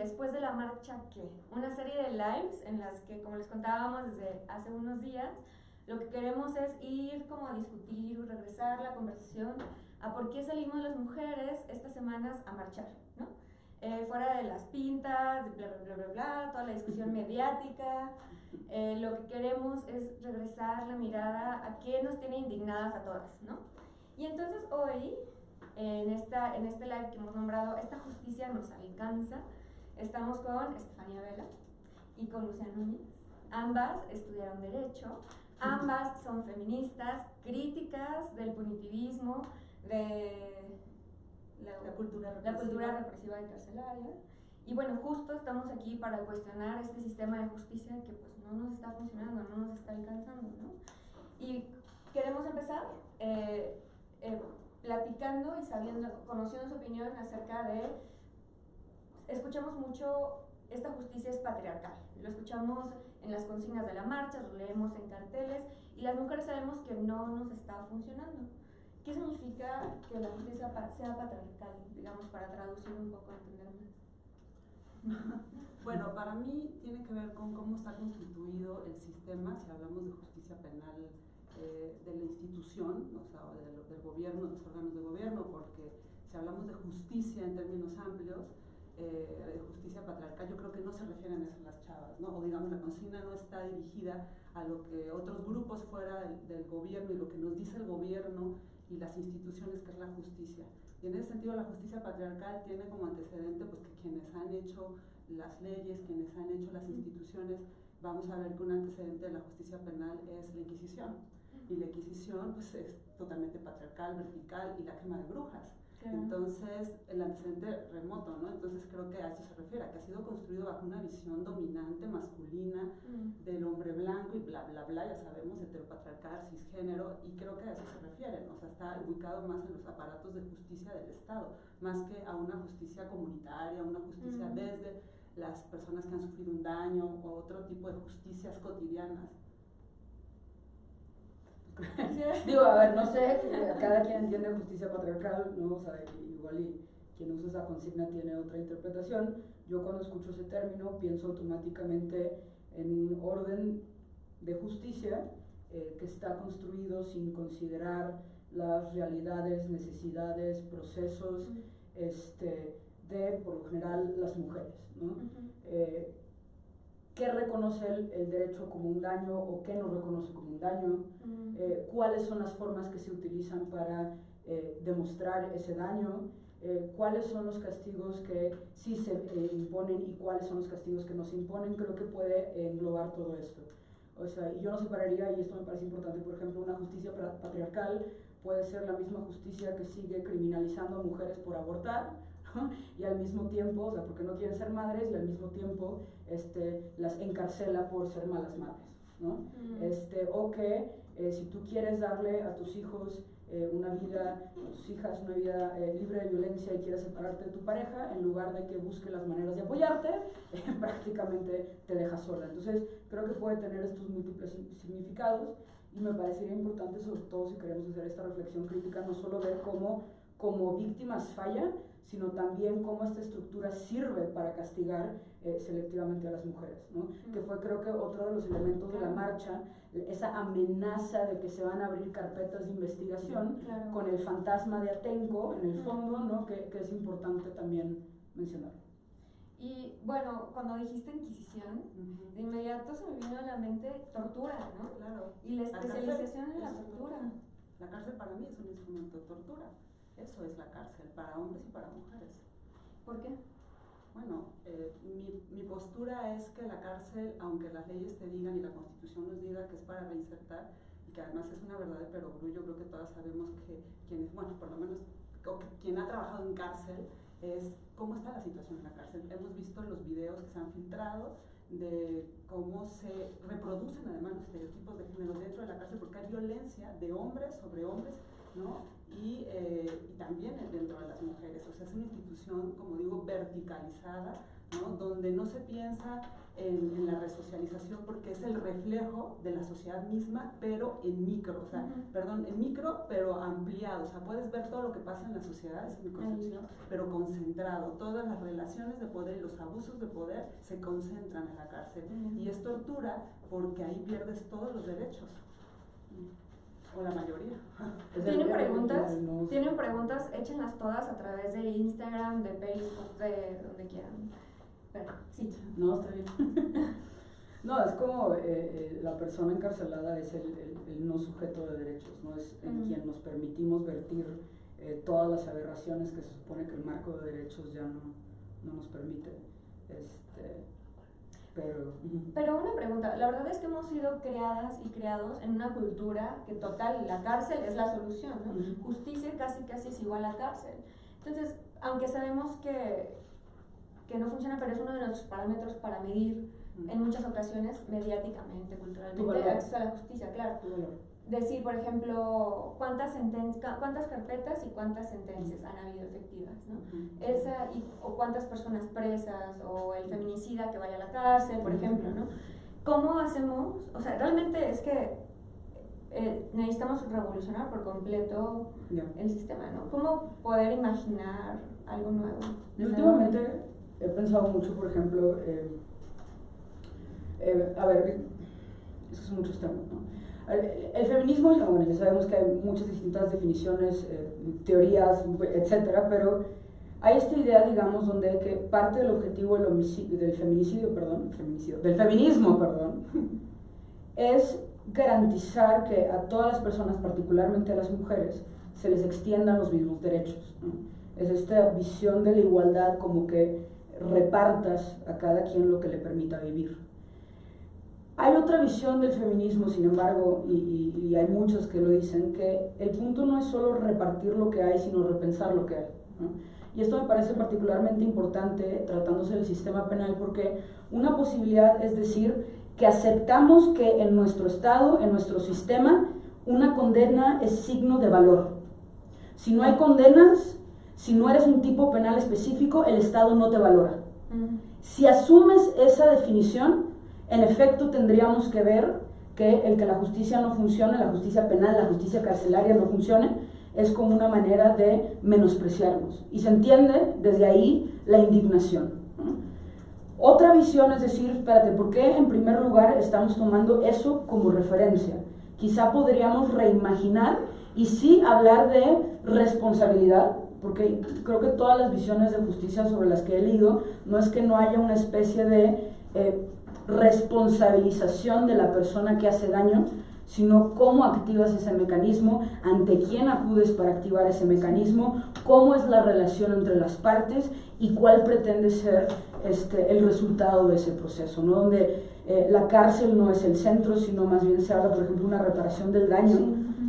después de la marcha, ¿qué? Una serie de lives en las que, como les contábamos desde hace unos días, lo que queremos es ir como a discutir o regresar la conversación a por qué salimos las mujeres estas semanas a marchar, ¿no? Fuera de las pintas, de bla, bla, bla, bla, bla, toda la discusión mediática, lo que queremos es regresar la mirada a qué nos tiene indignadas a todas, ¿no? Y entonces hoy, en este live que hemos nombrado Esta justicia nos alcanza, estamos con Estefanía Vela y con Lucía Núñez. Ambas estudiaron Derecho, ambas son feministas, críticas del punitivismo, de la cultura represiva y carcelaria. Y bueno, justo estamos aquí para cuestionar este sistema de justicia que pues no nos está funcionando, no nos está alcanzando, ¿no? Y queremos empezar platicando y conociendo su opinión acerca de, escuchamos mucho, esta justicia es patriarcal, lo escuchamos en las consignas de la marcha, lo leemos en carteles, y las mujeres sabemos que no nos está funcionando. ¿Qué significa que la justicia sea patriarcal, digamos, para traducir un poco, entender más? Bueno, para mí tiene que ver con cómo está constituido el sistema, si hablamos de justicia penal, de la institución, o sea, del gobierno, de los órganos de gobierno, porque si hablamos de justicia en términos amplios, de justicia patriarcal, yo creo que no se refieren a eso las chavas, ¿no? O digamos, la consigna no está dirigida a lo que otros grupos fuera del gobierno y lo que nos dice el gobierno y las instituciones, que es la justicia. Y en ese sentido la justicia patriarcal tiene como antecedente pues que quienes han hecho las leyes, quienes han hecho las instituciones, vamos a ver que un antecedente de la justicia penal es la Inquisición. Y la Inquisición pues es totalmente patriarcal, vertical, y la quema de brujas. Claro. Entonces, el antecedente remoto, ¿no? Entonces creo que a eso se refiere, a que ha sido construido bajo una visión dominante, masculina, del hombre blanco y bla, bla, bla, ya sabemos, heteropatriarcal, cisgénero, y creo que a eso se refieren, o sea, está ubicado más en los aparatos de justicia del Estado, más que a una justicia comunitaria, una justicia desde las personas que han sufrido un daño o otro tipo de justicias cotidianas. Digo, a ver, no sé, cada quien entiende justicia patriarcal, ¿no? O sea, igual y quien usa esa consigna tiene otra interpretación. Yo cuando escucho ese término pienso automáticamente en un orden de justicia que está construido sin considerar las realidades, necesidades, procesos de, por lo general, las mujeres, ¿no? ¿Qué reconoce el derecho como un daño o qué no reconoce como un daño? ¿Cuáles son las formas que se utilizan para demostrar ese daño? ¿Cuáles son los castigos que sí se imponen y cuáles son los castigos que no se imponen? Creo que puede englobar todo esto. O sea, yo no separaría, y esto me parece importante, por ejemplo, una justicia patriarcal puede ser la misma justicia que sigue criminalizando a mujeres por abortar, ¿no? Y al mismo tiempo, o sea, porque no quieren ser madres, y al mismo tiempo las encarcela por ser malas madres, ¿no? O que si tú quieres darle a tus hijos una vida, a tus hijas una vida libre de violencia y quieres separarte de tu pareja, en lugar de que busque las maneras de apoyarte, prácticamente te deja sola. Entonces creo que puede tener estos múltiples significados, y me parecería importante, sobre todo si queremos hacer esta reflexión crítica, no solo ver cómo como víctimas falla, sino también cómo esta estructura sirve para castigar selectivamente a las mujeres, ¿no? Que fue, creo que, otro de los elementos de la marcha, esa amenaza de que se van a abrir carpetas de investigación con el fantasma de Atenco en el fondo, ¿no? Que es importante también mencionarlo. Y bueno, cuando dijiste Inquisición, de inmediato se me vino a la mente tortura, ¿no? Claro. Y la especialización en la tortura. La cárcel para mí es un instrumento de tortura. Eso es la cárcel, para hombres y para mujeres. ¿Por qué? Bueno, mi postura es que la cárcel, aunque las leyes te digan y la Constitución nos diga que es para reinsertar, y que además es una verdad de perogrullo, creo que todas sabemos que quienes, bueno, por lo menos quien ha trabajado en cárcel, es cómo está la situación en la cárcel. Hemos visto los videos que se han filtrado de cómo se reproducen además los estereotipos de género dentro de la cárcel, porque hay violencia de hombres sobre hombres, ¿no? y también dentro de las mujeres. O sea, es una institución, como digo, verticalizada, ¿no? Donde no se piensa en la resocialización porque es el reflejo de la sociedad misma, pero en micro, o sea, perdón, en micro, pero ampliado. O sea, puedes ver todo lo que pasa en la sociedad, es mi concepción, pero concentrado. Todas las relaciones de poder y los abusos de poder se concentran en la cárcel. Y es tortura porque ahí pierdes todos los derechos. O la mayoría. ¿Tienen preguntas? ¿Tienen preguntas? Échenlas todas a través de Instagram, de Facebook, de donde quieran. Pero, sí. No, está bien. No, es como la persona encarcelada es el no sujeto de derechos, ¿no? Es en quien nos permitimos vertir todas las aberraciones que se supone que el marco de derechos ya no nos permite. Pero una pregunta, la verdad es que hemos sido creadas y creados en una cultura que total, la cárcel es la solución, ¿no? Justicia casi es igual a cárcel. Entonces, aunque sabemos que no funciona, pero es uno de nuestros parámetros para medir en muchas ocasiones mediáticamente, culturalmente, acceso a la justicia, claro. Decir, por ejemplo, cuántas carpetas y cuántas sentencias han habido efectivas, ¿no? O cuántas personas presas, o el feminicida que vaya a la cárcel, por ejemplo, ¿no? ¿Cómo hacemos? O sea, realmente es que necesitamos revolucionar por completo el sistema, ¿no? ¿Cómo poder imaginar algo nuevo? Últimamente he pensado mucho, por ejemplo, a ver, es que son muchos temas, ¿no? El feminismo, bueno, ya sabemos que hay muchas distintas definiciones, teorías, etcétera, pero hay esta idea, digamos, donde que parte del objetivo del feminismo, es garantizar que a todas las personas, particularmente a las mujeres, se les extiendan los mismos derechos, ¿no? Es esta visión de la igualdad, como que repartas a cada quien lo que le permita vivir. Hay otra visión del feminismo, sin embargo, y hay muchos que lo dicen, que el punto no es solo repartir lo que hay, sino repensar lo que hay, ¿no? Y esto me parece particularmente importante tratándose del sistema penal, porque una posibilidad es decir que aceptamos que en nuestro Estado, en nuestro sistema, una condena es signo de valor. Si no hay condenas, si no eres un tipo penal específico, el Estado no te valora. Si asumes esa definición, en efecto tendríamos que ver que el que la justicia no funcione, la justicia penal, la justicia carcelaria no funcione, es como una manera de menospreciarnos. Y se entiende desde ahí la indignación, ¿no? Otra visión es decir, espérate, ¿por qué en primer lugar estamos tomando eso como referencia? Quizá podríamos reimaginar y sí hablar de responsabilidad, porque creo que todas las visiones de justicia sobre las que he leído, no es que no haya una especie de responsabilización de la persona que hace daño, sino cómo activas ese mecanismo, ante quién acudes para activar ese mecanismo, cómo es la relación entre las partes y cuál pretende ser el resultado de ese proceso, ¿no? Donde la cárcel no es el centro, sino más bien se habla, por ejemplo, de una reparación del daño,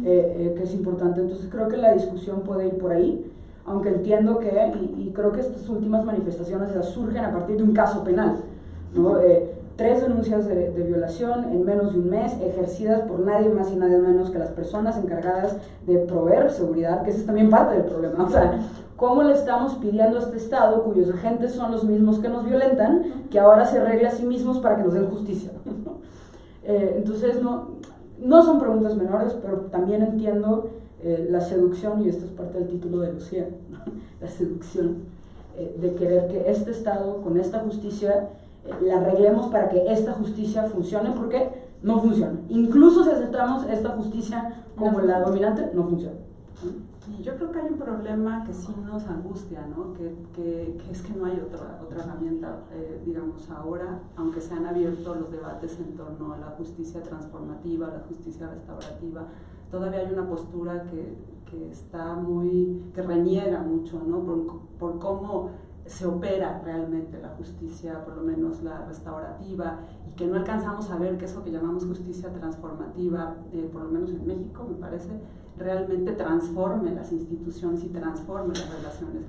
que es importante. Entonces creo que la discusión puede ir por ahí, aunque entiendo que, y creo que estas últimas manifestaciones ya surgen a partir de un caso penal, ¿no? 3 denuncias de violación en menos de un mes, ejercidas por nadie más y nadie menos que las personas encargadas de proveer seguridad, que esa es también parte del problema. O sea, ¿cómo le estamos pidiendo a este Estado, cuyos agentes son los mismos que nos violentan, que ahora se arregle a sí mismos para que nos den justicia? Entonces, no son preguntas menores, pero también entiendo la seducción, y esto es parte del título de Lucía, ¿no? La seducción de querer que este Estado, con esta justicia, la arreglemos para que esta justicia funcione, porque no funciona. Incluso si aceptamos esta justicia como la dominante, no funciona. Y yo creo que hay un problema que sí nos angustia, ¿no? Que es que no hay otra herramienta, digamos, ahora, aunque se han abierto los debates en torno a la justicia transformativa, la justicia restaurativa, todavía hay una postura que está que reniega mucho, ¿no? Por cómo se opera realmente la justicia, por lo menos la restaurativa, y que no alcanzamos a ver que eso que llamamos justicia transformativa, por lo menos en México, me parece, realmente transforme las instituciones y transforme las relaciones.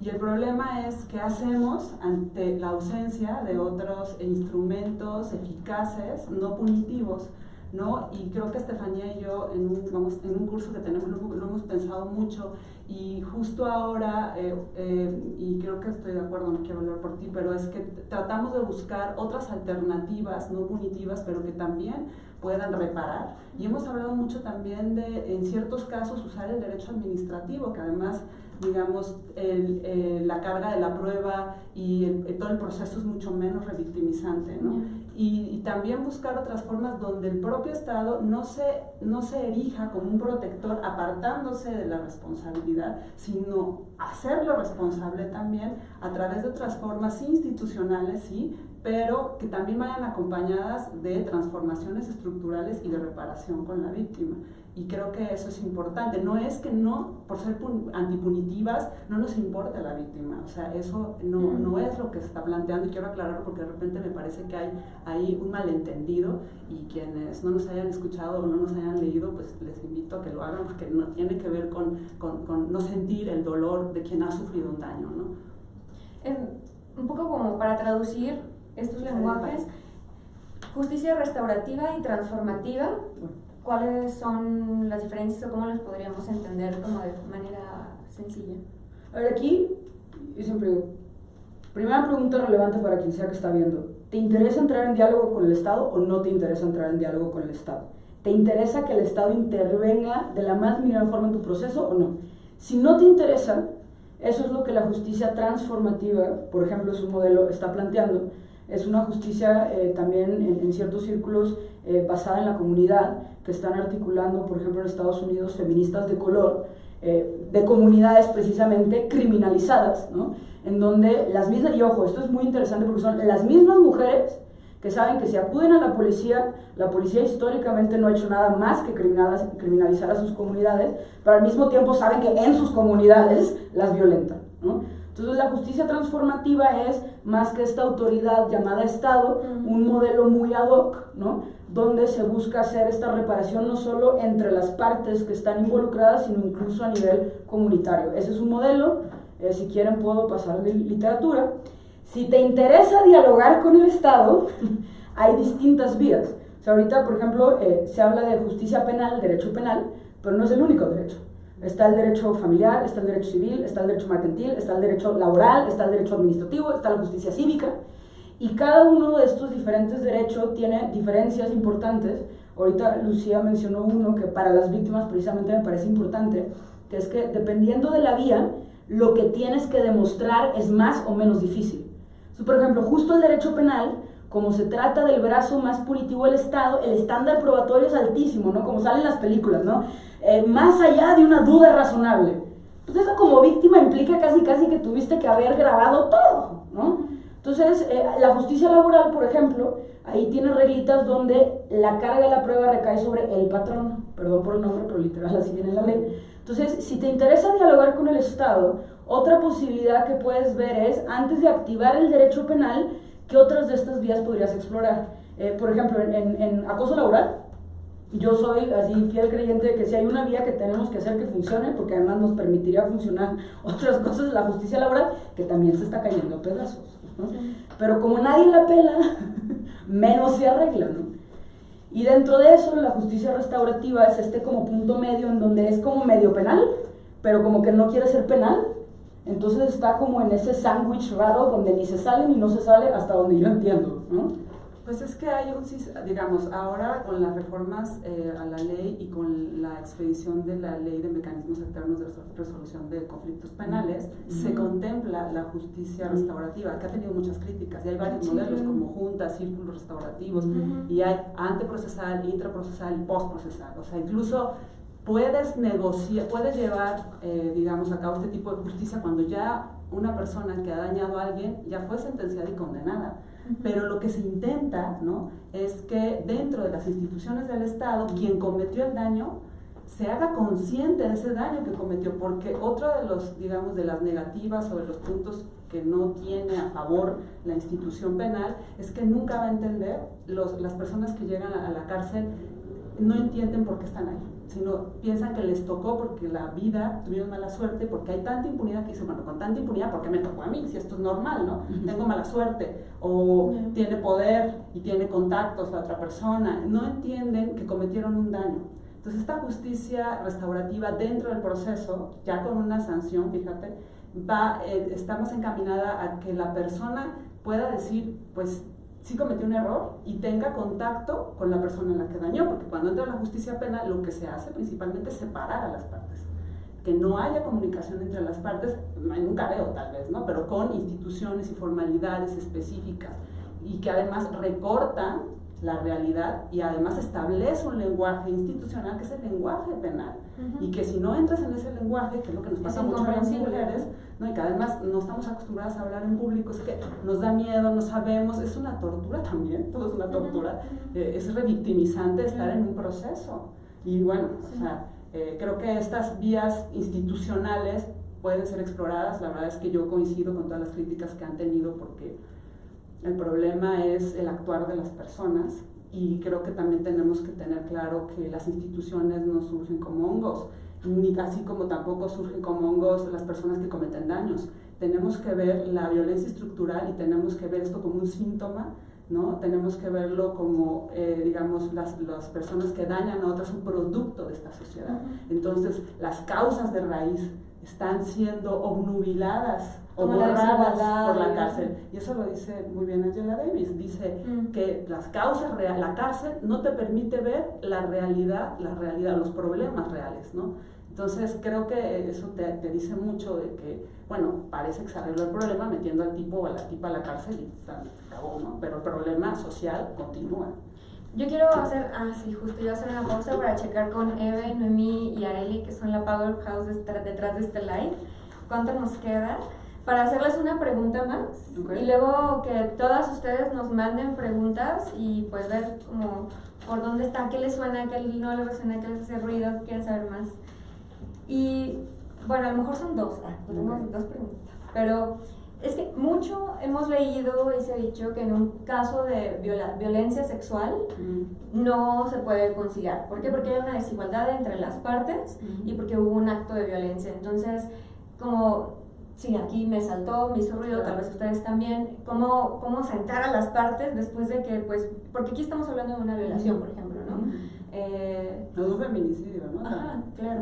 Y el problema es qué hacemos ante la ausencia de otros instrumentos eficaces, no punitivos, ¿no? Y creo que Estefanía y yo en un curso que tenemos lo hemos pensado mucho, y justo ahora, y creo que estoy de acuerdo, no quiero hablar por ti, pero es que tratamos de buscar otras alternativas no punitivas, pero que también puedan reparar. Y hemos hablado mucho también de, en ciertos casos, usar el derecho administrativo, que además, digamos, la carga de la prueba y todo el proceso es mucho menos revictimizante, ¿no? Y también buscar otras formas donde el propio Estado no se erija como un protector apartándose de la responsabilidad, sino hacerlo responsable también a través de otras formas institucionales, sí, pero que también vayan acompañadas de transformaciones estructurales y de reparación con la víctima. Y creo que eso es importante. No es que no, por ser antipunitivas, no nos importa la víctima. O sea, eso no es lo que se está planteando, y quiero aclararlo porque de repente me parece que hay ahí un malentendido, y quienes no nos hayan escuchado o no nos hayan leído, pues les invito a que lo hagan, porque no tiene que ver con no sentir el dolor de quien ha sufrido un daño, ¿no? Un poco como para traducir estos lenguajes, justicia restaurativa y transformativa, ¿cuáles son las diferencias o cómo las podríamos entender como de manera sencilla? A ver, aquí, yo siempre digo, primera pregunta relevante para quien sea que está viendo: ¿te interesa entrar en diálogo con el Estado o no te interesa entrar en diálogo con el Estado? ¿Te interesa que el Estado intervenga de la más mínima forma en tu proceso o no? Si no te interesa, eso es lo que la justicia transformativa, por ejemplo, es un modelo, está planteando. Es una justicia también en ciertos círculos basada en la comunidad, que están articulando, por ejemplo, en Estados Unidos, feministas de color, de comunidades precisamente criminalizadas, ¿no? En donde las mismas, y ojo, esto es muy interesante porque son las mismas mujeres que saben que si acuden a la policía históricamente no ha hecho nada más que criminalizar a sus comunidades, pero al mismo tiempo saben que en sus comunidades las violentan, ¿no? Entonces la justicia transformativa es, más que esta autoridad llamada Estado, un modelo muy ad hoc, ¿no? Donde se busca hacer esta reparación no solo entre las partes que están involucradas, sino incluso a nivel comunitario. Ese es un modelo, si quieren puedo pasar de literatura. Si te interesa dialogar con el Estado, hay distintas vías. O sea, ahorita, por ejemplo, se habla de justicia penal, derecho penal, pero no es el único derecho. Está el derecho familiar, está el derecho civil, está el derecho mercantil, está el derecho laboral, está el derecho administrativo, está la justicia cívica. Y cada uno de estos diferentes derechos tiene diferencias importantes. Ahorita Lucía mencionó uno que para las víctimas precisamente me parece importante, que es que dependiendo de la vía, lo que tienes que demostrar es más o menos difícil. Entonces, por ejemplo, justo el derecho penal, como se trata del brazo más punitivo del Estado, el estándar probatorio es altísimo, ¿no? Como sale en las películas, ¿no? Más allá de una duda razonable. Pues eso como víctima implica casi que tuviste que haber grabado todo, ¿no? Entonces, la justicia laboral, por ejemplo, ahí tiene reglitas donde la carga de la prueba recae sobre el patrón. Perdón por el nombre, pero literal así viene la ley. Entonces, si te interesa dialogar con el Estado, otra posibilidad que puedes ver es, antes de activar el derecho penal, ¿qué otras de estas vías podrías explorar? Por ejemplo, en acoso laboral, yo soy así fiel creyente de que si hay una vía que tenemos que hacer que funcione, porque además nos permitiría funcionar otras cosas de la justicia laboral, que también se está cayendo a pedazos, ¿no? Pero como nadie la pela, menos se arregla, ¿no? Y dentro de eso, la justicia restaurativa es como punto medio en donde es como medio penal, pero como que no quiere ser penal. Entonces está como en ese sándwich raro donde ni se sale ni no se sale, hasta donde yo entiendo, ¿no? Pues es que hay digamos, ahora con las reformas a la ley y con la expedición de la ley de mecanismos alternos de resolución de conflictos penales, se contempla la justicia restaurativa, que ha tenido muchas críticas, y hay varios modelos como juntas, círculos restaurativos, y hay anteprocesal, intraprocesal y postprocesal. O sea, incluso puedes negociar, puedes llevar, digamos, a cabo este tipo de justicia cuando ya una persona que ha dañado a alguien ya fue sentenciada y condenada. Pero lo que se intenta, ¿no?, es que dentro de las instituciones del Estado, quien cometió el daño se haga consciente de ese daño que cometió, porque otro de los, digamos, de las negativas o de los puntos que no tiene a favor la institución penal es que nunca va a entender, las personas que llegan a la cárcel no entienden por qué están ahí. sino piensan que les tocó porque la vida tuvieron mala suerte, porque hay tanta impunidad que dicen, bueno, con tanta impunidad, ¿por qué me tocó a mí? Si esto es normal, ¿no? Tengo mala suerte, o tiene poder y tiene contactos la otra persona. No entienden que cometieron un daño. Entonces esta justicia restaurativa dentro del proceso, ya con una sanción, fíjate, estamos encaminada a que la persona pueda decir, pues sí cometió un error y tenga contacto con la persona en la que dañó, porque cuando entra la justicia penal lo que se hace principalmente es separar a las partes, que no haya comunicación entre las partes, hay un careo tal vez, ¿no? Pero con instituciones y formalidades específicas y que además recortan la realidad y además establece un lenguaje institucional que es el lenguaje penal, y que si no entras en ese lenguaje, que es lo que nos pasa mucho a las mujeres, ¿no? Y que además no estamos acostumbradas a hablar en público, es que nos da miedo, no sabemos, es una tortura también, todo es una tortura, es revictimizante estar en un proceso. Y bueno, o sea, creo que estas vías institucionales pueden ser exploradas. La verdad es que yo coincido con todas las críticas que han tenido, porque el problema es el actuar de las personas, y creo que también tenemos que tener claro que las instituciones no surgen como hongos, ni así como tampoco surgen como hongos las personas que cometen daños. Tenemos que ver la violencia estructural y tenemos que ver esto como un síntoma, ¿no? Tenemos que verlo como, digamos, las personas que dañan a otras, un producto de esta sociedad. Entonces, las causas de raíz están siendo obnubiladas o borradas por la cárcel. Y eso lo dice muy bien Angela Davis. Dice que las causas reales, la cárcel no te permite ver la realidad, los problemas reales, ¿no? Entonces creo que eso te dice mucho de que, bueno, parece que se arregló el problema metiendo al tipo o a la tipa a la cárcel y se acabó, ¿no? Pero el problema social continúa. Yo quiero hacer, justo, yo voy a hacer una pausa para checar con Eve, Noemí y Arely, que son la powerhouse detrás de este live, cuánto nos queda, para hacerles una pregunta más, y luego que todas ustedes nos manden preguntas y pues ver como por dónde está, qué les suena, qué no les resuena, qué les hace ruido, qué quieren saber más. Y bueno, a lo mejor son dos preguntas, pero es que mucho hemos leído y se ha dicho que en un caso de violencia sexual no se puede conciliar. ¿Por qué? Porque hay una desigualdad entre las partes y porque hubo un acto de violencia. Entonces, como, sí, aquí me saltó, me hizo ruido, tal vez ustedes también, ¿cómo sentar a las partes después de que, pues, porque aquí estamos hablando de una violación, por ejemplo, ¿no? No de un feminicidio, ¿no? Ajá, claro.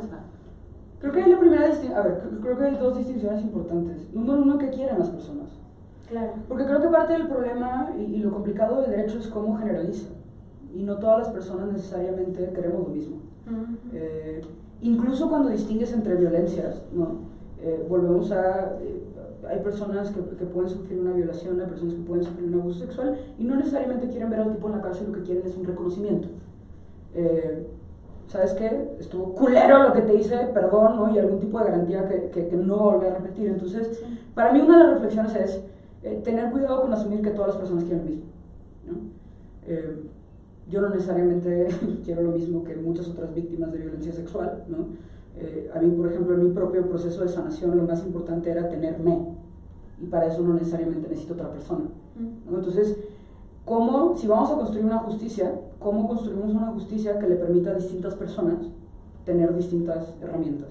Creo que hay creo que hay dos distinciones importantes. Número uno, ¿qué quieren las personas? Claro. Porque creo que parte del problema y lo complicado del derecho es cómo generaliza. Y no todas las personas necesariamente queremos lo mismo. Incluso cuando distingues entre violencias, ¿no? Volvemos a... hay personas que pueden sufrir una violación, hay personas que pueden sufrir un abuso sexual y no necesariamente quieren ver al tipo en la cárcel, lo que quieren es un reconocimiento. ¿Sabes qué? Estuvo culero lo que te hice, perdón, ¿no? Y algún tipo de garantía que no volví a repetir. Entonces, para mí una de las reflexiones es tener cuidado con asumir que todas las personas quieren lo mismo, ¿no? Yo no necesariamente quiero lo mismo que muchas otras víctimas de violencia sexual, ¿no? A mí, por ejemplo, en mi propio proceso de sanación lo más importante era tenerme, y para eso no necesariamente necesito otra persona, ¿no? Entonces, si vamos a construir una justicia, ¿cómo construimos una justicia que le permita a distintas personas tener distintas herramientas?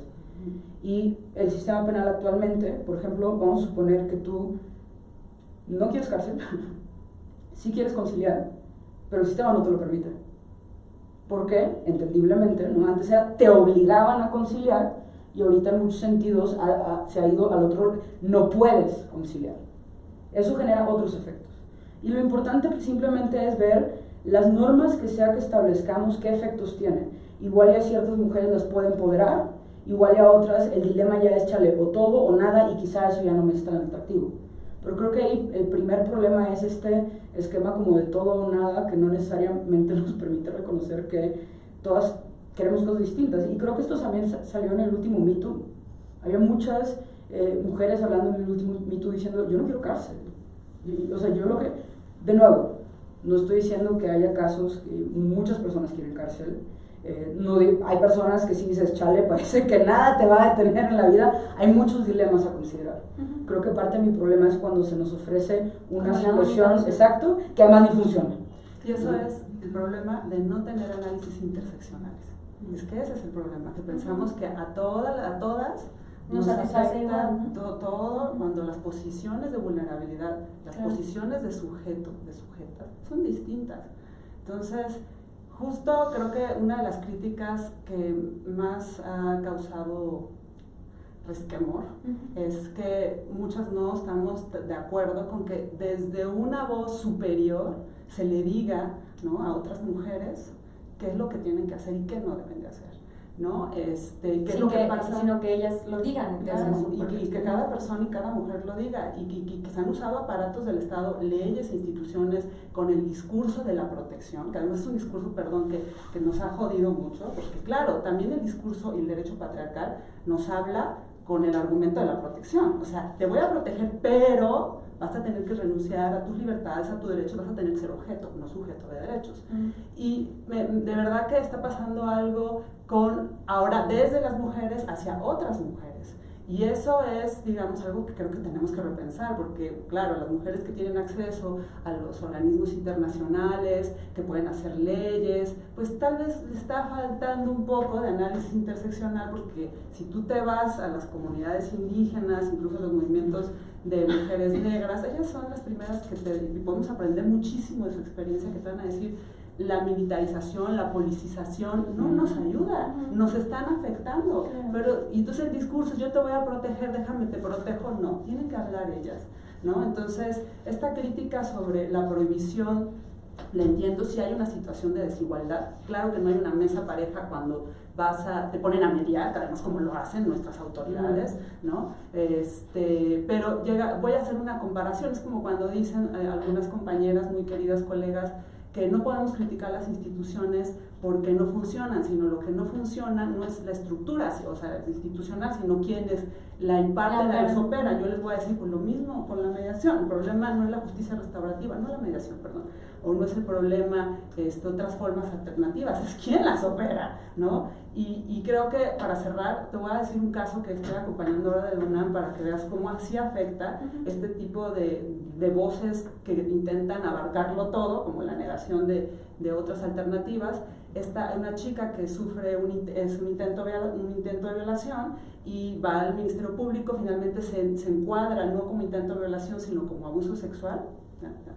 Y el sistema penal actualmente, por ejemplo, vamos a suponer que tú no quieres cárcel, sí quieres conciliar, pero el sistema no te lo permite. ¿Por qué? Entendiblemente, ¿no? Antes te obligaban a conciliar y ahorita en muchos sentidos se ha ido al otro, no puedes conciliar. Eso genera otros efectos. Y lo importante simplemente es ver las normas que sea que establezcamos, qué efectos tienen. Igual ya ciertas mujeres las pueden empoderar, igual ya otras el dilema ya es chale o todo o nada, y quizá eso ya no me es tan atractivo. Pero creo que ahí el primer problema es este esquema como de todo o nada, que no necesariamente nos permite reconocer que todas queremos cosas distintas. Y creo que esto también salió en el último Me Too. Había muchas mujeres hablando en el último Me Too diciendo, yo no quiero cárcel. O sea, yo lo que, de nuevo, no estoy diciendo que haya casos que muchas personas quieren cárcel, hay personas que si dices, chale, parece que nada te va a detener en la vida, hay muchos dilemas a considerar. Creo que parte de mi problema es cuando se nos ofrece una situación, que además ni funciona. Y eso es el problema de no tener análisis interseccionales. Es que ese es el problema, que pensamos que a todas nos afecta igual, ¿no? todo cuando las posiciones de vulnerabilidad, las posiciones de sujeto, de sujetas, son distintas. Entonces, justo creo que una de las críticas que más ha causado resquemor es que muchas no estamos de acuerdo con que desde una voz superior se le diga, ¿no?, a otras mujeres qué es lo que tienen que hacer y qué no deben de hacer, ¿no? ¿Qué es lo que pasa? Sino que ellas lo digan. Y que cada persona y cada mujer lo diga, y que se han usado aparatos del Estado, leyes e instituciones con el discurso de la protección, que además es un discurso, perdón, que nos ha jodido mucho, porque claro, también el discurso y el derecho patriarcal nos habla con el argumento de la protección, o sea, te voy a proteger, pero vas a tener que renunciar a tus libertades, a tu derecho, vas a tener que ser objeto, no sujeto de derechos. Y de verdad que está pasando algo con ahora desde las mujeres hacia otras mujeres. Y eso es, digamos, algo que creo que tenemos que repensar, porque, claro, las mujeres que tienen acceso a los organismos internacionales, que pueden hacer leyes, pues tal vez le está faltando un poco de análisis interseccional, porque si tú te vas a las comunidades indígenas, incluso a los movimientos de mujeres negras, ellas son las primeras que podemos aprender muchísimo de su experiencia, que te van a decir, la militarización, la politización no nos ayuda, nos están afectando. Pero, y entonces el discurso, yo te voy a proteger, déjame te protejo, no, tienen que hablar ellas, ¿no? Entonces, esta crítica sobre la prohibición, la entiendo si hay una situación de desigualdad. Claro que no hay una mesa pareja cuando te ponen a mediar, además como lo hacen nuestras autoridades, ¿no? Pero voy a hacer una comparación, es como cuando dicen algunas compañeras, muy queridas colegas, que no podemos criticar las instituciones porque no funcionan, sino lo que no funciona no es la estructura, o sea, institucional, sino quienes la imparten, la operan. Yo les voy a decir, pues lo mismo con la mediación, el problema no es la justicia restaurativa, no la mediación, perdón, o no es el problema otras formas alternativas, es quién las opera, ¿no? Y creo que para cerrar, te voy a decir un caso que estoy acompañando ahora del UNAM para que veas cómo así afecta este tipo de voces que intentan abarcarlo todo, como la negación de otras alternativas. Una chica que sufre un intento de violación y va al Ministerio Público, finalmente se encuadra no como intento de violación, sino como abuso sexual,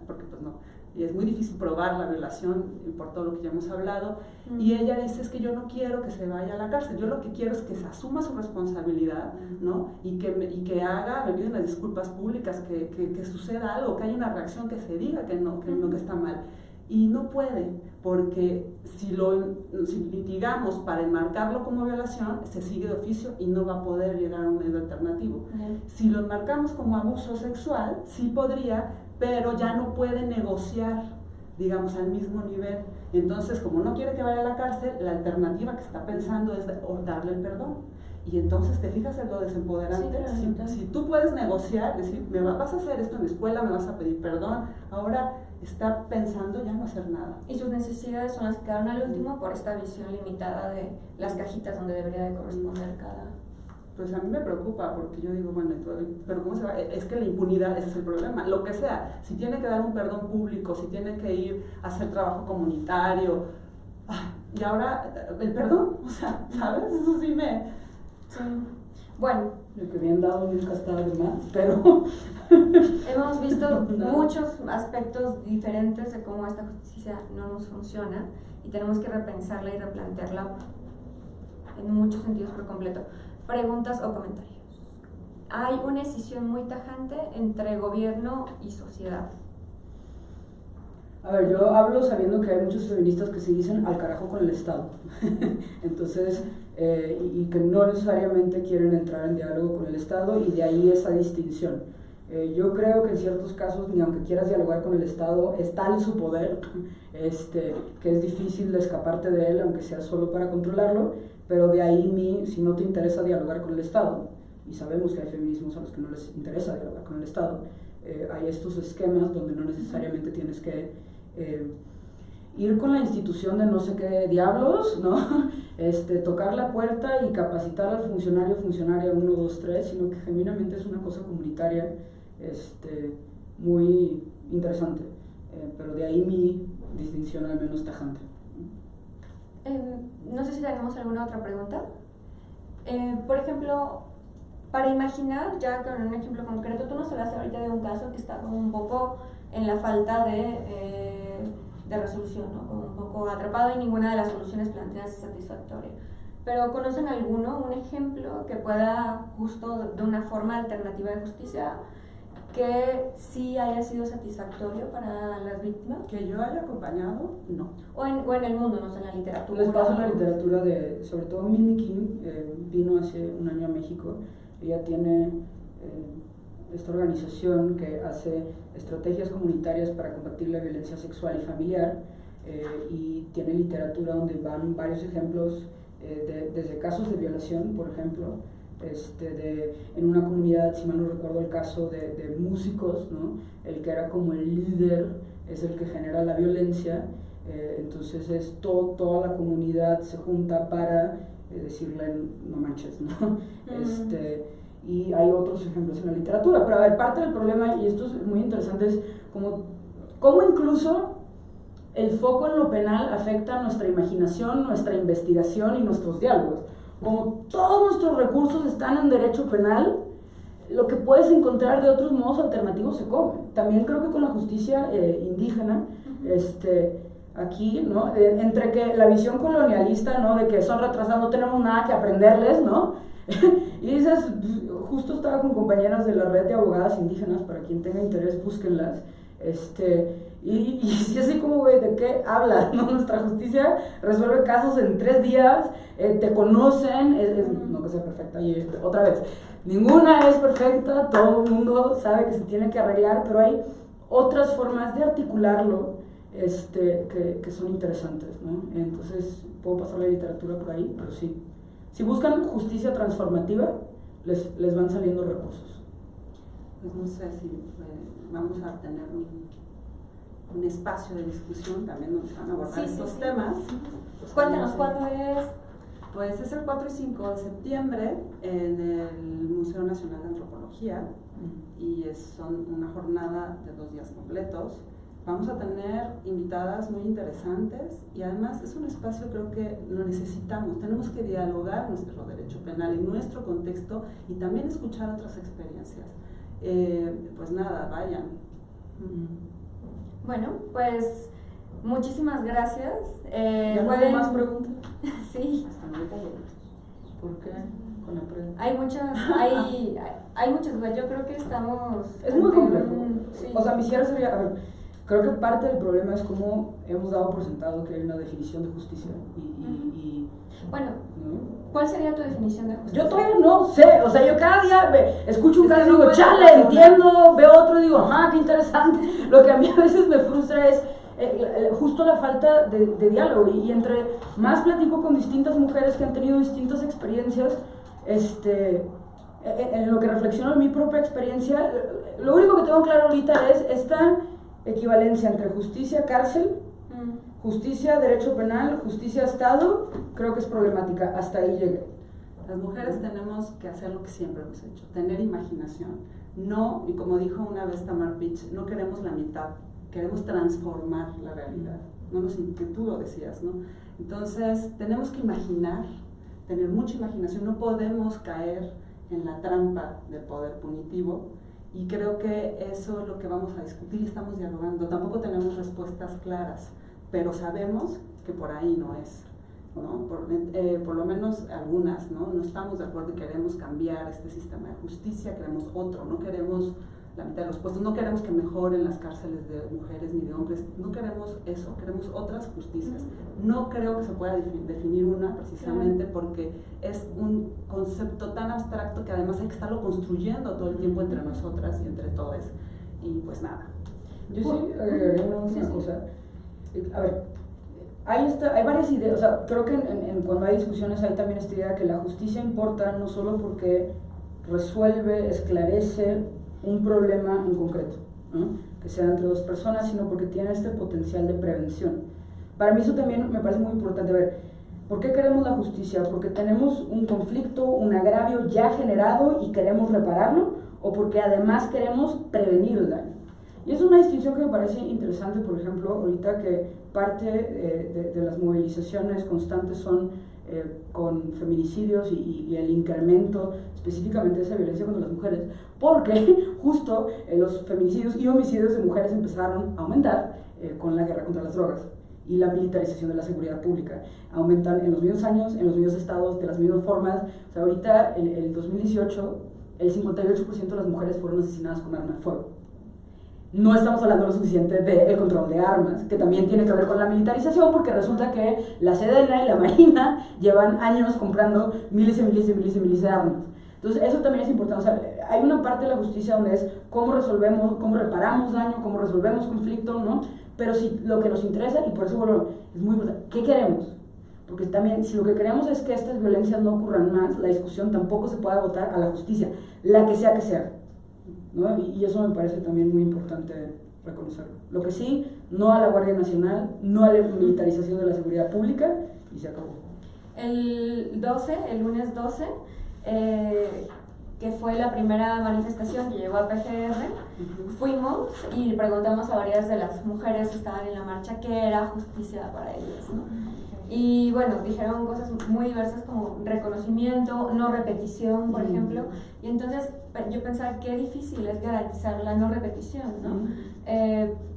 porque pues no, y es muy difícil probar la violación por todo lo que ya hemos hablado, y ella dice, es que yo no quiero que se vaya a la cárcel, yo lo que quiero es que se asuma su responsabilidad, ¿no? Y que haga, me piden las disculpas públicas, que suceda algo, que haya una reacción, que se diga que está mal. Y no puede, porque si litigamos para enmarcarlo como violación, se sigue de oficio y no va a poder llegar a un medio alternativo. Si lo enmarcamos como abuso sexual, sí podría, pero ya no puede negociar, digamos, al mismo nivel. Entonces, como no quiere que vaya a la cárcel, la alternativa que está pensando es darle el perdón. Y entonces, ¿te fijas en lo desempoderante? Sí, si tú puedes negociar, decir, vas a hacer esto en la escuela, me vas a pedir perdón, ahora está pensando ya no hacer nada. Y sus necesidades son las que quedaron al último por esta visión limitada de las cajitas donde debería de corresponder cada... Pues a mí me preocupa, porque yo digo, bueno, pero ¿cómo se va? Es que la impunidad, ese es el problema. Lo que sea, si tiene que dar un perdón público, si tiene que ir a hacer trabajo comunitario, y ahora el perdón, o sea, ¿sabes? Eso sí me... Sí. Bueno. Lo que bien dado nunca está de más, pero... Hemos visto muchos aspectos diferentes de cómo esta justicia no nos funciona y tenemos que repensarla y replantearla en muchos sentidos por completo. Preguntas o comentarios. Hay una escisión muy tajante entre gobierno y sociedad. A ver, yo hablo sabiendo que hay muchos feministas que se dicen al carajo con el Estado. Entonces, y que no necesariamente quieren entrar en diálogo con el Estado, y de ahí esa distinción. Yo creo que en ciertos casos, ni aunque quieras dialogar con el Estado, es tal su poder que es difícil de escaparte de él, aunque sea solo para controlarlo, pero de ahí si no te interesa dialogar con el Estado, y sabemos que hay feminismos a los que no les interesa dialogar con el Estado, hay estos esquemas donde no necesariamente tienes que ir con la institución de no sé qué diablos, ¿no? Tocar la puerta y capacitar al funcionaria 1, 2, 3, sino que genuinamente es una cosa comunitaria muy interesante, pero de ahí mi distinción al menos tajante. No sé si tenemos alguna otra pregunta. Por ejemplo, para imaginar, ya con un ejemplo concreto, tú nos hablaste ahorita de un caso que está como un poco en la falta de resolución, ¿no? Como un poco atrapado y ninguna de las soluciones planteadas es satisfactoria. Pero ¿conocen alguno, un ejemplo que pueda, justo de una forma alternativa de justicia, que sí haya sido satisfactorio para las víctimas? Que yo haya acompañado, no. O en el mundo, no sé, en la literatura. Les paso la literatura de, sobre todo Mimi Kim, vino hace un año a México. Ella tiene esta organización que hace estrategias comunitarias para combatir la violencia sexual y familiar, y tiene literatura donde van varios ejemplos, desde casos de violación, por ejemplo, en una comunidad, si mal no recuerdo el caso de músicos, ¿no? El que era como el líder es el que genera la violencia, entonces toda la comunidad se junta para decirle no manches, ¿no? Y hay otros ejemplos en la literatura, pero a ver, parte del problema, y esto es muy interesante, es cómo incluso el foco en lo penal afecta nuestra imaginación, nuestra investigación y nuestros diálogos. Como todos nuestros recursos están en derecho penal, lo que puedes encontrar de otros modos alternativos se come. También creo que con la justicia indígena, aquí, ¿no? Entre que la visión colonialista, ¿no? De que son retrasados, no tenemos nada que aprenderles, ¿no? Y dices, justo estaba con compañeras de la red de abogadas indígenas, para quien tenga interés, búsquenlas, y si así como, güey, ¿de qué hablas? ¿No? Nuestra justicia resuelve casos en 3 días, te conocen, no que sea perfecta, y otra vez, ninguna es perfecta, todo el mundo sabe que se tiene que arreglar, pero hay otras formas de articularlo que son interesantes, ¿no? Entonces, puedo pasar la literatura por ahí, pero sí. Si buscan justicia transformativa, les van saliendo recursos. Pues no sé si vamos a tener un espacio de discusión también donde se van a abordar estos temas. Pues cuéntanos, ¿cuándo es? Pues es el 4 y 5 de septiembre en el Museo Nacional de Antropología, y son una jornada de 2 días completos. Vamos a tener invitadas muy interesantes, y además es un espacio, creo que lo necesitamos. Tenemos que dialogar nuestro derecho penal en nuestro contexto y también escuchar otras experiencias. Pues nada, vayan. Bueno, pues muchísimas gracias. ¿Ya no hay más preguntas? Sí. ¿Por qué? Con la pregunta. Hay muchas dudas. Yo creo que estamos... Es muy complejo. Sí. O sea, mi cierre sería, a ver, creo que parte del problema es cómo hemos dado por sentado que hay una definición de justicia bueno, ¿no? ¿Cuál sería tu definición de justicia? Yo todavía no sé, o sea, yo cada día escucho un caso y digo, no chale, entiendo, veo otro y digo, ajá, qué interesante. Lo que a mí a veces me frustra es justo la falta de diálogo, y entre más platico con distintas mujeres que han tenido distintas experiencias, en lo que reflexiono en mi propia experiencia, lo único que tengo claro ahorita es esta equivalencia entre justicia, cárcel, justicia, derecho penal, justicia, Estado. Creo que es problemática, hasta ahí llegué. Las mujeres tenemos que hacer lo que siempre hemos hecho, tener imaginación. No, y como dijo una vez Tamar Pitch, no queremos la mitad, queremos transformar la realidad. No nos, que tú lo decías, ¿no? Entonces, tenemos que imaginar, tener mucha imaginación, no podemos caer en la trampa del poder punitivo, y creo que eso es lo que vamos a discutir y estamos dialogando. Tampoco tenemos respuestas claras, pero sabemos que por ahí no es, ¿no? Por lo menos algunas, ¿no? No estamos de acuerdo y queremos cambiar este sistema de justicia, queremos otro, no queremos la mitad de los puestos, no queremos que mejoren las cárceles de mujeres ni de hombres, no queremos eso, queremos otras justicias. No creo que se pueda definir una, precisamente porque es un concepto tan abstracto que además hay que estarlo construyendo todo el tiempo entre nosotras y entre todos, y pues nada. Yo sí agregaría una última cosa. A ver, hay varias ideas, o sea, creo que cuando hay discusiones hay también esta idea que la justicia importa no solo porque resuelve, esclarece un problema en concreto, ¿no? Que sea entre 2 personas, sino porque tiene este potencial de prevención. Para mí eso también me parece muy importante. Ver, ¿por qué queremos la justicia? ¿Porque tenemos un conflicto, un agravio ya generado y queremos repararlo? ¿O porque además queremos prevenir el daño? Y es una distinción que me parece interesante, por ejemplo, ahorita que parte de las movilizaciones constantes son con feminicidios y el incremento específicamente de esa violencia contra las mujeres, porque justo los feminicidios y homicidios de mujeres empezaron a aumentar con la guerra contra las drogas y la militarización de la seguridad pública. Aumentan en los mismos años, en los mismos estados, de las mismas formas. O sea, ahorita, en el 2018, el 58% de las mujeres fueron asesinadas con arma de fuego. No estamos hablando lo suficiente del control de armas, que también tiene que ver con la militarización, porque resulta que la Sedena y la Marina llevan años comprando miles y miles y miles y miles de armas. Entonces, eso también es importante. O sea, hay una parte de la justicia donde es cómo resolvemos, cómo reparamos daño, cómo resolvemos conflicto, ¿no? Pero si lo que nos interesa, y por eso, bueno, es muy importante, ¿qué queremos? Porque también, si lo que queremos es que estas violencias no ocurran más, la discusión tampoco se puede agotar a la justicia, la que sea, ¿no? Y eso me parece también muy importante reconocerlo. Lo que sí, no a la Guardia Nacional, no a la militarización de la seguridad pública, y se acabó. El lunes 12, que fue la primera manifestación que llegó a PGR, fuimos y preguntamos a varias de las mujeres que estaban en la marcha qué era justicia para ellas, ¿no? Y bueno, dijeron cosas muy diversas como reconocimiento, no repetición, por ejemplo. Y entonces yo pensaba qué difícil es garantizar la no repetición, ¿no?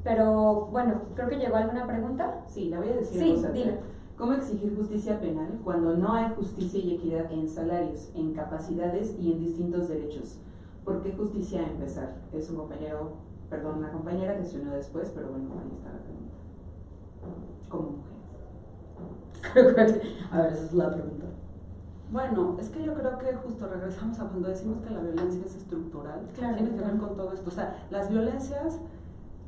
Pero bueno, creo que llegó alguna pregunta. Sí, la voy a decir. Sí, dile. ¿Cómo exigir justicia penal cuando no hay justicia y equidad en salarios, en capacidades y en distintos derechos? ¿Por qué justicia empezar? Es un compañero, perdón, una compañera que se unió después, pero bueno, ahí está la pregunta. Como mujeres. A ver, esa es la pregunta. Bueno, es que yo creo que justo regresamos a cuando decimos que la violencia es estructural, claro, tiene que ver con todo esto. O sea, las violencias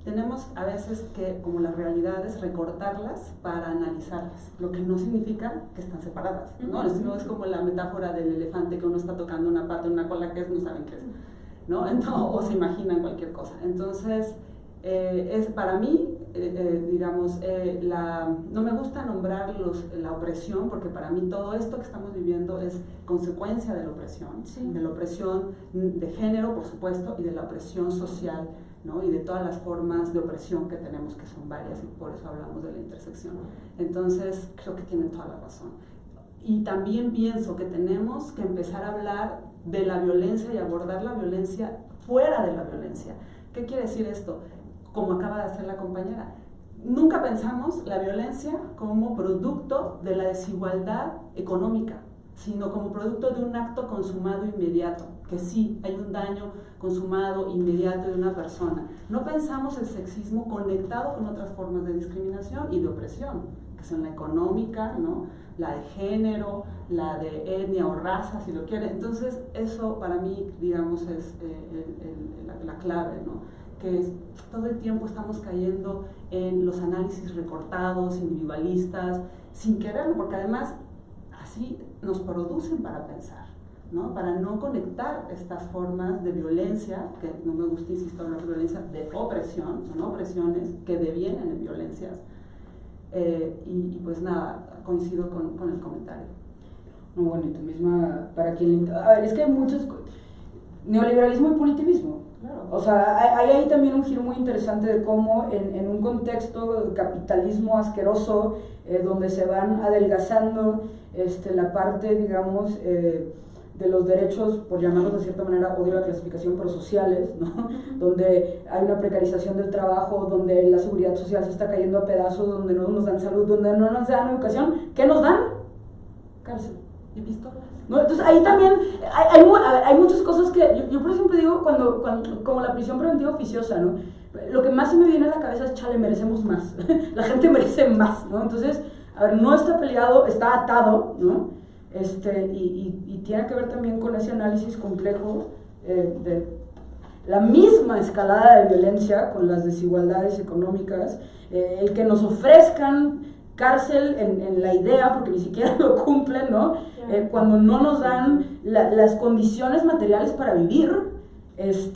tenemos a veces que, como las realidades, recortarlas para analizarlas, lo que no significa que están separadas, ¿no? No es como la metáfora del elefante que uno está tocando una pata, una cola, que es, no saben qué es, ¿no? Entonces, o se imaginan cualquier cosa. Entonces, es para mí, digamos, no me gusta nombrar la opresión, porque para mí todo esto que estamos viviendo es consecuencia de la opresión, sí, de la opresión de género, por supuesto, y de la opresión social, ¿no? Y de todas las formas de opresión que tenemos, que son varias, y por eso hablamos de la intersección. Entonces, creo que tienen toda la razón. Y también pienso que tenemos que empezar a hablar de la violencia y abordar la violencia fuera de la violencia. ¿Qué quiere decir esto? Como acaba de hacer la compañera, nunca pensamos la violencia como producto de la desigualdad económica, sino como producto de un acto consumado inmediato, que sí, hay un daño consumado inmediato de una persona. No pensamos el sexismo conectado con otras formas de discriminación y de opresión, que son la económica, ¿no? La de género, la de etnia o raza, si lo quieren. Entonces, eso para mí, digamos, es la clave, ¿no? Que todo el tiempo estamos cayendo en los análisis recortados, individualistas, sin quererlo, porque además así nos producen para pensar, ¿no? Para no conectar estas formas de violencia, que no me gusta, insisto, hablar de violencia, de opresión, son opresiones que devienen en violencias. Y pues nada, coincido con el comentario. No, bueno, y tú misma, para quien... A ver, es que hay muchos... Neoliberalismo y punitivismo. Claro. O sea, hay ahí también un giro muy interesante de cómo en un contexto de capitalismo asqueroso, donde se van adelgazando la parte, digamos, de los derechos, por llamarlos de cierta manera, odio la clasificación, pero sociales, ¿no? Donde hay una precarización del trabajo, donde la seguridad social se está cayendo a pedazos, donde no nos dan salud, donde no nos dan educación. ¿Qué nos dan? Cárcel. ¿Y pistolas? ¿No? Entonces ahí también hay muchas cosas que yo por ejemplo digo cuando como la prisión preventiva oficiosa, ¿no? Lo que más se me viene a la cabeza es, chale, merecemos más. La gente merece más, ¿no? Entonces, a ver, no está peleado, está atado, ¿no? Y tiene que ver también con ese análisis complejo de la misma escalada de violencia con las desigualdades económicas, el que nos ofrezcan cárcel en la idea, porque ni siquiera lo cumplen, ¿no? Cuando no nos dan las condiciones materiales para vivir, es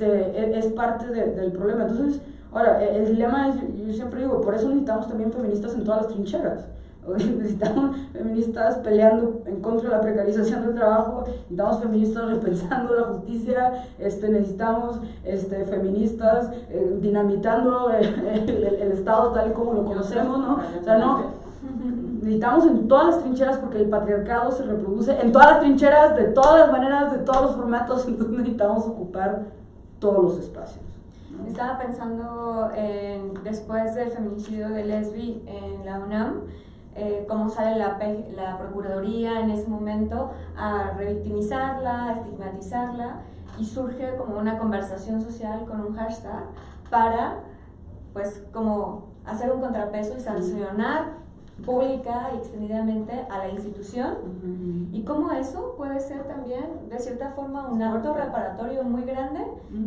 parte del problema. Entonces, ahora, el dilema es, yo siempre digo, por eso necesitamos también feministas en todas las trincheras. necesitamos feministas peleando en contra de la precarización del trabajo, necesitamos feministas repensando la justicia, necesitamos feministas dinamitando el Estado tal y como lo conocemos, ¿no? O sea, no, necesitamos en todas las trincheras, porque el patriarcado se reproduce en todas las trincheras, de todas las maneras, de todos los formatos, entonces necesitamos ocupar todos los espacios. Estaba pensando después del feminicidio de Lesbi en la UNAM, cómo sale la Procuraduría en ese momento a revictimizarla, a estigmatizarla, y surge como una conversación social con un hashtag para, pues, como hacer un contrapeso y sancionar pública y extendidamente a la institución, y cómo eso puede ser también de cierta forma un acto reparatorio muy grande,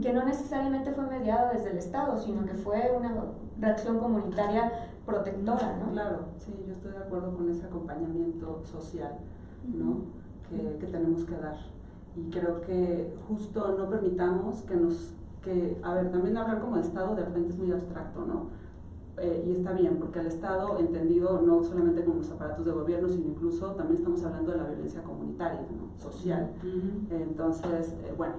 que no necesariamente fue mediado desde el Estado, sino que fue una reacción comunitaria protectora, ¿no? Claro, sí, yo estoy de acuerdo con ese acompañamiento social, ¿no? que tenemos que dar, y creo que justo no permitamos a ver, también hablar como de Estado de repente es muy abstracto, ¿no? Y está bien, porque el Estado, entendido no solamente como los aparatos de gobierno, sino incluso también estamos hablando de la violencia comunitaria, ¿no? Social. Entonces, bueno,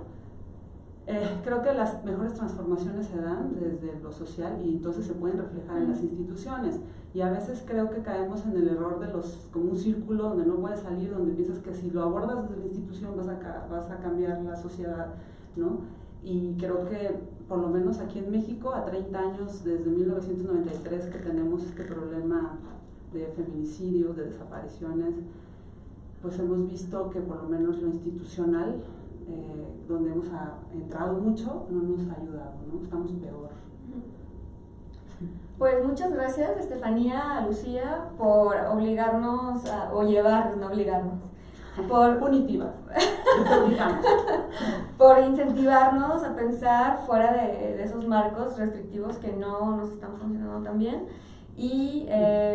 creo que las mejores transformaciones se dan desde lo social y entonces se pueden reflejar en las instituciones. Y a veces creo que caemos en el error de como un círculo donde no puedes salir, donde piensas que si lo abordas desde la institución vas a cambiar la sociedad, ¿no? Y creo que por lo menos aquí en México, a 30 años desde 1993 que tenemos este problema de feminicidio, de desapariciones, pues hemos visto que por lo menos lo institucional, donde hemos entrado mucho, no nos ha ayudado, ¿no? Estamos peor. Pues muchas gracias, Estefanía, Lucía, por obligarnos no obligarnos, por punitiva, por incentivarnos a pensar fuera de esos marcos restrictivos que no nos están funcionando tan bien. Y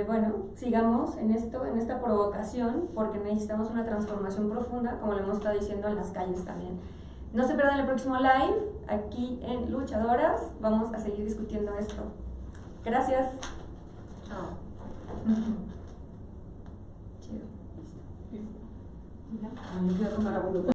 bueno, sigamos en esta provocación, porque necesitamos una transformación profunda, como lo hemos estado diciendo en las calles también. No se pierdan el próximo live aquí en Luchadoras, vamos a seguir discutiendo esto. Gracias. Chao. Chido. Yo quiero tomar agua.